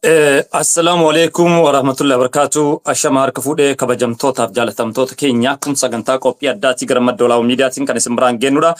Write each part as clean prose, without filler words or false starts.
Assalamualaikum warahmatullahi wabarakatuh. Ashama harka fuudhee kabajamtootaaf jaalatamtoota keenya kun sagantaa qophii addaatti gara maddoolaa miidiyaatiin kan isin biraan geenyudha.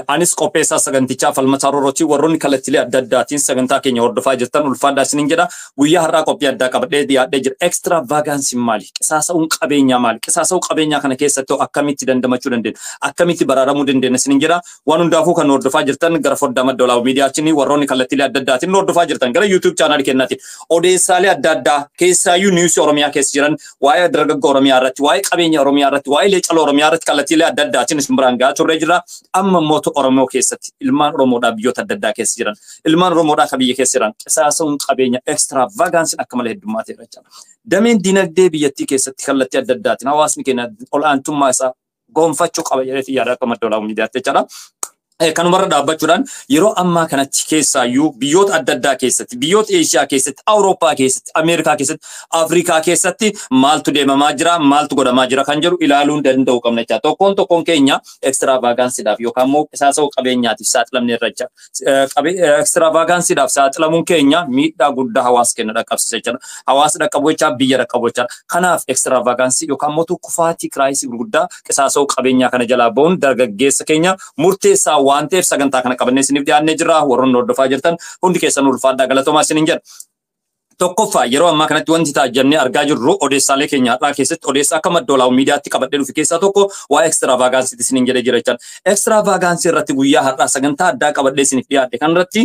Anis qopheessaa sagantichaa falmataa roorootii warroonni kallattiilee adda addaatiin sagantaa keenya hordofaa jirtan ulfaadhaa isiniin jedha. Guyyaa har'aa qophii addaa qabadhee dhiyaadhee jira. Extravagancy maali? Qisaasa'uun qabeenyaa maali? Qisaasa'uu qabeenyaa kana keessatti akkamitti dandamachuu dandeenya? Akkamitti baraaramuu dandeenya isiniin jedha. Waan hundaafuu kan hordofaa jirtan gara foddaa maddoolaa miidiyaatiin warroonni kallattiilee adda addaatiin hordofaa jirtan gara YouTube chaanaalii keenyaatiin. Odeessaalee adda addaa keessaayyuu niwusii Oromiyaa keessa jiran waa'ee dargaggoo Oromiyaa irratti, waa'ee qabeenya Oromiyaa irratti, waa'ee leecala Oromiyaa irratti kallattiilee adda addaatiin isin biraan gahaa turre jira. Amma mootu Oromoo keessatti ilmaan Oromoodhaa biyyoota adda addaa keessa jiran, ilmaan Oromoodhaa kan biyya keessa jiran qisaasa'uun qabeenya extravagansiin akka malee heddummaatee jira. Dameen dinagdee biyyattii keessatti kallattii adda addaatiin hawaasni keenya ol'aantummaa isaa gonfachuu qaba jedhee yaada akka maddoolaa miidiyaatti jechuudha. Kanumarra dhaabbachuudhaan yeroo ammaa kanatti keessaayyuu biyyoota adda addaa keessatti, biyyoota Eeshiyaa keessatti, Awurooppaa keessatti, Ameerikaa keessatti, Afrikaa keessatti maaltu deemamaa jira, maaltu godhamaa jira kan jedhu ilaaluun danda'u qabna jecha. Tokkoon keenya extravagansiidhaaf yookaan immoo qisaasa'uu qabeenyaatiif saaxilamne irra jecha. Extravagansiidhaaf saaxilamuun keenya miidhaa guddaa hawaasa keenya dhaqqabsiisa jechuudha. Hawaasa dhaqqabu jecha biyya dhaqqabu jecha. Kanaaf extravagansi yookaan immoo kufaatii kiraayisii gurguddaa qisaasa'uu qabeenyaa kana jalaa ba'uun dargaggeessa keenya murteessaa waan ta'eef sagantaa kana qabannee isiniif dhiyaannee jirra. Warroonni hordofaa jirtan hundi keessan ulfaadhaa galatoomaa isiniin jedha. Tokkoffaa yeroo ammaa kanatti wanti taajjabnee argaa jirru odeessaalee keenya har'aa keessatti odeessa akka maddoolaa miidiyaatti qabadhee dhufe keessaa tokko waa'ee extravagansiitti isiniin jedhee jira jechuudha. Extravagansii irratti guyyaa har'aa sagantaa addaa qabadhee isiniif dhiyaadhe kanarratti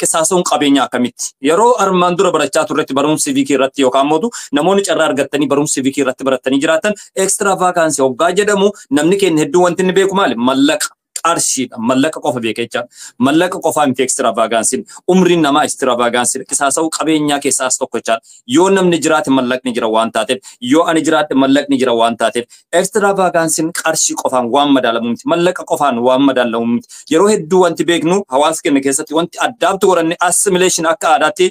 qisaasa'uun qabeenyaa akkamitti yeroo armaan dura barachaa turretti barumsa siviikii irratti yookaan immoo namoonni carraa argatanii barumsa siviikii irratti baratanii jiraatan extravagansii hoggaa jedhamu namni keenya hedduu wanti inni beeku maali? Mallaqa. Arshiidha mallaqa qofa beeka jecha mallaqa qofaa miti extravagansiin umriin namaa extravagansiin qisaasa'uu qabeenyaa keessaas tokko jecha yoo namni jiraate mallaqni jira waan taateef yoo ani jiraadhe mallaqni jira waan taateef extravagansiin qarshii qofaan waan madaalamu miti mallaqa qofaan waan madaalamu miti yeroo hedduu wanti beeknu hawaasa keenya keessatti wanti addaabtu godhanne assimilation akka aadaatti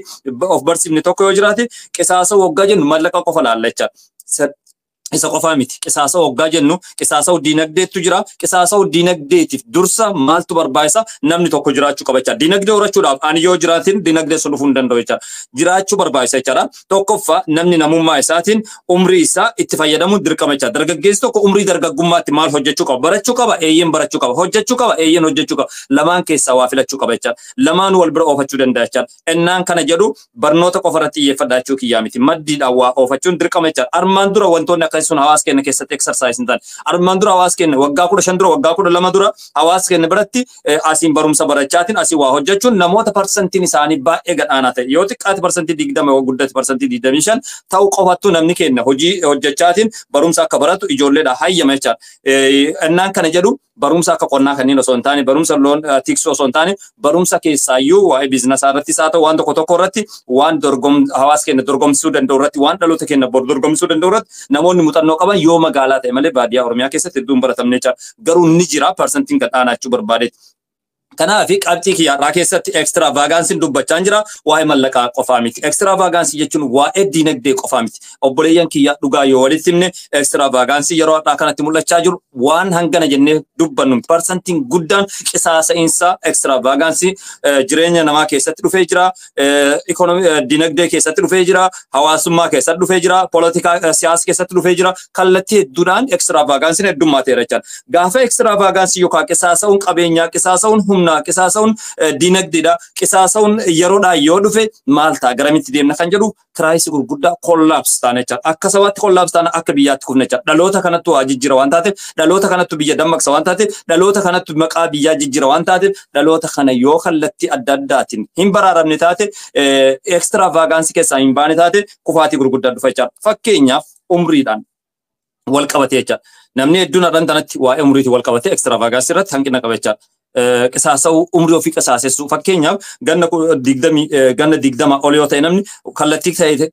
of barsiifne tokko yoo jiraate qisaasa'uu hoggaa jennu mallaqa qofa laallachaa. Isa qofaa miti qisaasa'uu hoggaa jennu qisaasa'uu diinagdeetu jira. Qisaasa'uu diinagdeetiif dursa maaltu barbaachisa namni tokko jiraachuu qaba jecha. Diinagdee horachuudhaaf ani yoo jiraatin diinagdee sun dhufuu hin danda'u jecha. Jiraachuu barbaachisa jechaadha. Tokkoffaa namni namummaa isaatiin umrii isaa itti fayyadamuun dirqama jecha. Dargaggeessi tokko umrii dargaggummaatti maal hojjechuu qaba? Barachuu qaba, eeyyeen barachuu qaba. Hojjechuu qaba, eeyyeen hojjechuu qaba. Lamaan keessaa waa filachuu qaba jecha. Lamaan wal bira oofachuu danda'a jecha. Ennaan kana jedhu barnoota qofa irratti xiyyeeffadhaa jechuu kiyyaa miti. Maddiidhaan waa oofachuun dirqama jecha. Armaan dura wantoonni akka sun hawaasa keenya keessatti exercise hin taane. Armaan dura hawaasa keenya waggaa 15 dura waggaa 12 dura hawaasa keenya biratti asiin barumsa barachaatiin asii waa hojjechuun namoota parsantiin isaanii baay'ee gadhaanaa ta'e. Yoo xiqqaate parsantii 20 yoo guddate parsantii 25 ta'uu qofattu namni keenya hojii hojjechaatiin barumsa akka baratu ijoolleedha hayyama jechaadha. Innaan kana jedhu barumsa akka qonnaa kanneen osoo hin taane barumsa loon tiksuu osoo hin taane barumsa keessaayyuu waa'ee biizinaasaa irratti isaa ta'u waan tokko irratti waan hawaasa keenya dorgomsuu danda'u irratti waan dhaloota keenya dorgomsuu danda'u irratti namoonni muuxannoo qaban yoo magaalaa ta'e malee baadiyyaa Oromiyaa keessatti hedduun baratamne jecha garuu ni jira parsantiin gadhaanaa jechuu barbaadeeti. Kanaaf qabxii kiyyaadhaa keessatti extravagansiin dubbachaa jira waa'ee mallaqaa qofaa miti. Extravagansii jechuun waa'ee diinagdee qofaa miti. Obboleeyyan kiyyaa dhugaa yoo walitti himne extravagansii yeroo har'aa kanatti mul'achaa jiru waan hangana jennee dubbannu parsantiin guddaan qisaasa'insa extravagansii jireenya namaa keessatti dhufee jira. Diinagdee keessatti dhufee jira. Hawaasummaa keessatti dhufee jira. Poolitikaa siyaasa keessatti dhufee jira. Kallattii hedduudhaan extravagansiin heddummateera jechuudha. Gaafa extravagansii yookaan qisaasa'uun qabeenyaa qisaasa'uun qisaasa'uun diinagdeedha. Qisaasa'uun yeroodhaa yoo dhufe maal ta'a garamitti deemna kan jedhu kiraayisii gurguddaa kollaapsi taana jechaadha. Akka sabaatti kollaapsi taana akka biyyaatti kufna jechaadha. Dhaloota kanattu waa jijjiira waan taateef dhaloota kanattu biyya dammaqsa waan taateef dhaloota kanattu maqaa biyyaa jijjiira waan taateef dhaloota kana yoo kallattii adda addaatiin hin baraaramne taate extravagansii keessaa hin baane taate kufaatii gurguddaa dhufa jechaadha. Fakkeenyaaf umriidhaan wal qabate jechaadha. Namni hedduun har'aan tanatti waa'ee umriitiin wal qabate extravagansii irratti hanqina qaba jechaadha. Qisaasa'uu umrii ofii qisaasessuu fakkeenyaaf ganna 20 ol yoo ta'e namni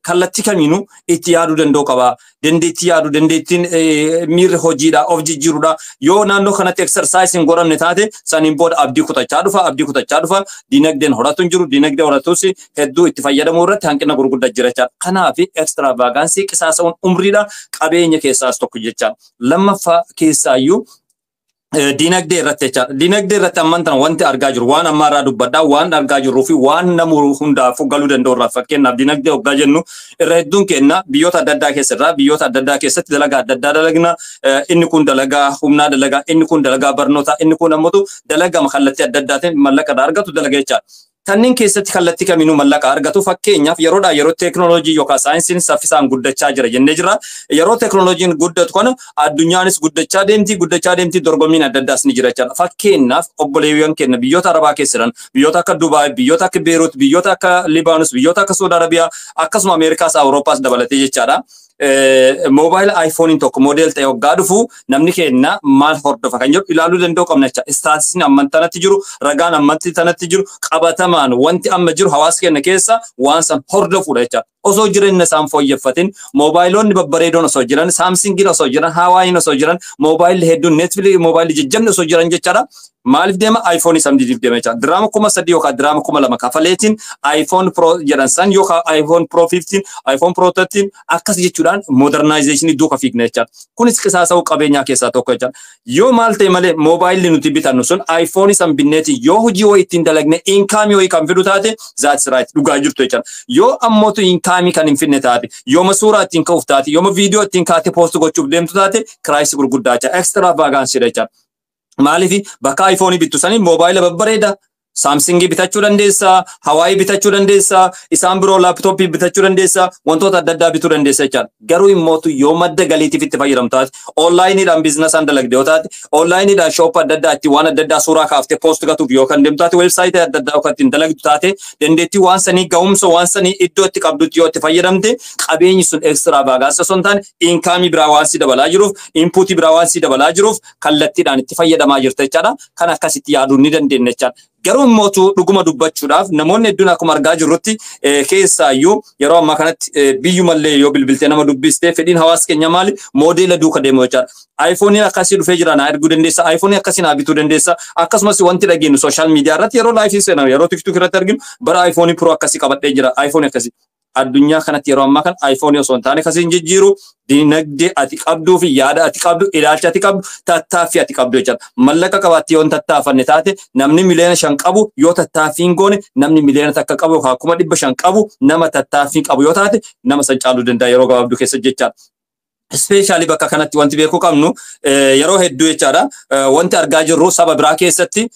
kallattii kamiinuu itti yaaduu danda'u qaba. Dandeettii yaaduu dandeettiin miirri hojiidha of jijjiiruudha. Yoo naannoo kanatti exercise hin godhamne taate saniin booda abdii kutachaa dhufa diinagdeen horatu hin jiru diinagdee horatus hedduu itti fayyadamuu irratti hanqina gurguddaa jira jechaadha. Kanaaf extravagansii qisaasa'uun umriidha qabeenya keessaas tokko jechaadha. Lammaffaa keessaayyuu dinagdee irratti jechaadha. Dinagdee irratti amman tana wanti argaa jiru waan amma irraa dubbadhaa waan argaa jirruu fi waan namu hundaafuu galuu danda'u irraa fakkeenyaaf dinagdee hoggaa jennu irra hedduun kenna biyyoota adda addaa keessarraa biyyoota adda addaa keessatti dalagaa adda addaa dalagna inni kun dalagaa humnaa dalagaa inni kun dalagaa barnootaa inni kun ammoo dalagaa kallattii adda addaatiin mallaqa irraa argatu dalagaa jechaadha. Kanneen keessatti kallattii kamiinuu mallaqa argatu fakkeenyaaf yeroodhaa yeroo teekinooloojii yookaan saayinsiin saffisaan guddachaa jira jennee jira. Yeroo teekinooloojiin guddatu kana addunyaanis guddachaa deemti dorgommiin adda addaas ni jira jechaadha. Fakkeenyaaf obboleewwan keenya biyyoota Arabaa keessa jiran biyyoota akka Dubaay, biyyoota akka Beirut, biyyoota akka Libaanus, biyyoota akka Saudi Arabiyaa akkasuma Ameerikaas Awuroopaas dabalatee jechaadha. Mobile iPhone tokko model ta'e hoggaa dhufu namni keenya maal hordofa kan jedhu ilaaluu danda'u qabna jecha. Istaatistiin amman tanatti jiru, ragaan amman tanatti jiru, qabatamaan wanti amma jiru hawaasa keenya keessa waan san hordofudha jecha. Osoo jireenya isaan fooyyeffatin moobaayilonni babbareedoon osoo jiran, Saamsingiin osoo jiran, Hawaayiin osoo jiran, moobaayilli hedduun Netflix moobaayilli jajjabni osoo jiran jechaadha. Maaliif deema iPhone samdiitiif deema jecha. Diraama 3,000 yookaan diraama 2,000 kafaleetiin iPhone Pro jedhan san yookaan iPhone Pro 15, iPhone Pro 13 akkas jechuudhaan modernizationii duuka fiigna jecha. Kunis qisaasa'uu qabeenyaa keessaa tokko jecha. Yoo maal ta'e malee moobaayilli nuti bitannu sun iPhone san binneeti yoo hojii wayii ittiin dalagne inkaamii wayii kan fidu taate that's right dhugaa jirtu jecha. Yoo ammootu inkaamii kan hin finne taate yooma suuraa ittiin ka'uuf taate yooma viidiyoo ittiin kaate poost gochuuf deemtu taate kiraayisii gurguddaa jecha. Extravagaansi jecha. Maaliif bakka iPhone bittu sanii moobaayila babbareeda Samsung bitachuu dandeessa, Hawaii bitachuu dandeessa, isaan biroo laptop bitachuu dandeessa, wantoota adda addaa bituu dandeessa jechaadha. Garuu immoo yoo madda galiitiif itti fayyadamtu taate, onlineidhaan biizinasaan dalagde yoo taate, onlineidhaan shop adda addaa itti waan adda addaa suuraa kaaftee post gatuuf yoo kan deemtu taate, websaayitii adda addaa yookaan ittiin dalagdu taate, dandeettii waan sanii ga'umsa waan sanii iddoo itti qabdutti yoo itti fayyadamte, qabeenyi sun extravagaansa osoo hin taane, inkaamii biraa waan si dabalaa jiruuf, inpuutii biraa waan si dabalaa jiruuf, kallattiidhaan itti fayyadamaa jirta jechaadha. Kan akkasitti yaaduu ni dandeenya jechaadha. Garuu immoo dhuguma dubbachuudhaaf namoonni hedduun akkuma argaa jirrutti keessaayyuu yeroo ammaa kanatti biyyumallee yoo bilbiltee nama dubbistee fedhiin hawaasa keenya maali moodela duuka deemu jechaadha. iPhone akkasii dhufee jira na erguu dandeessa, iPhone akkasii na bituu dandeessa. Akkasumas wanti dhageenyu social media irratti yeroo live seenaa yeroo TikTok irratti arginu bara iPhone Pro akkasii qabadhee jira. iPhone akkasii addunyaa kanatti yeroo ammaa kana iPhone osoo hin taane kasiin jijjiiru dinagdee ati qabduu fi yaada ati qabdu ilaalcha ati qabdu tattaaffii ati qabdu jechuudha. Mallaqa qabaatti yoo tattaafanne taate namni miliyoona 5 qabu yoo tattaaffiin goone namni miliyoona takka qabu yookaan 500 qabu nama tattaaffii qabu yoo taate nama san caaluu danda'a yeroo gabaabduu keessa jechaadha. Especially bakka kanatti wanti beekuu qabnu yeroo hedduu jechaadha. Wanti argaa jirru saba biraa keessatti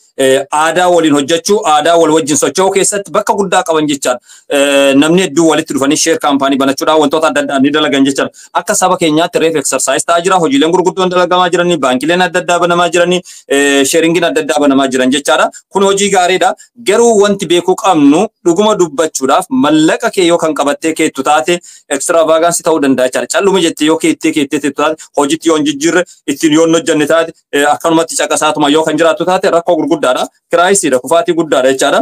aadaa waliin hojjechuu, aadaa wal wajjin socho'uu keessatti bakka guddaa qaban jechaadha. Namni hedduu walitti dhufanii share kaampaanii banachuudhaan wantoota adda addaa ni dalagan jechaadha. Akka saba keenyaatti reef exercise ta'aa jira, hojiileen gurguddoon dalagamaa jiranii, baankileen adda addaa banamaa jiranii, sharingiin adda addaa banamaa jiran jechaadha. Kun hojii gaariidha. Garuu wanti beekuu qabnu dhuguma dubbachuudhaaf mallaqa kee yoo kan qabattee keettu taate extravagaansi ta'uu danda'a jechaadha. Calluma jettee yoo keettee taate hojiitti yoo hin jijjiirre ittiin yoo hin hojjenne taate akkanumatti caqasaatuma yoo kan jiraattu taate rakkoo gurguddaadha. Kiraayisiidha, kufaatii guddaadha jechaadha.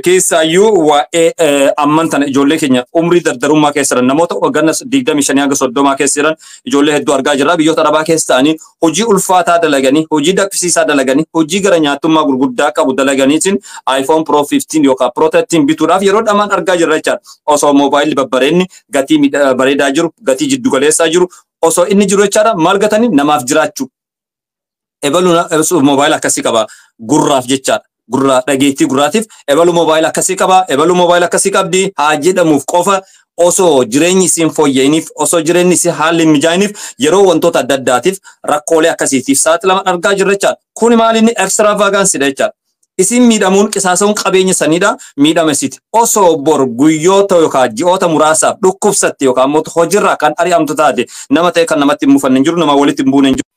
Keessaayyuu waa'ee amman tana ijoollee keenya umrii dardarummaa keessa jiran namoota ganna 25 hanga 30 keessa jiran ijoollee hedduu argaa jirra. Biyyoota Arabaa keessa ta'anii hojii ulfaataa dalaganii, hojii dakkisiisaa dalaganii, hojii gara nyaatummaa gurguddaa qabu dalaganiitiin iPhone Pro 15 yookaan Pro 13 bituudhaaf yeroo dhamaan argaa jirra jechaadha. Osoo moobaayilli babbareenni gatii bareedaa jiru, gatii jiddu galeessaa jiru, osoo inni jiru jechaadha maal gatanii namaaf jiraachuu. Ebaluun moobaayila akkasii qaba gurraaf jechaadha. Gurraa dhageettii gurraatiif ebaluu moobaayila akkasii qaba, ebaluu moobaayila akkasii qabdi haa jedhamuuf qofa osoo jireenyi isiin fooyya'iniif, osoo jireenyi isii haalli mijaa'iniif yeroo wantoota adda addaatiif rakkoolee akkasiitiif saaxilaman argaa jirra jechaadha. Kuni maalinni extravagaansidha jechaadha. Isin miidhamuun qisaasa'uun qabeenya sanidha miidhama isiiti. Osoo bor guyyoota yookaan ji'oota muraasaaf dhukkubsatte yookaan immoo hojiirraa kan ari'amtu taate nama ta'e kan namatti hin mufanne hin jiru, nama walitti hin buune hin jiru.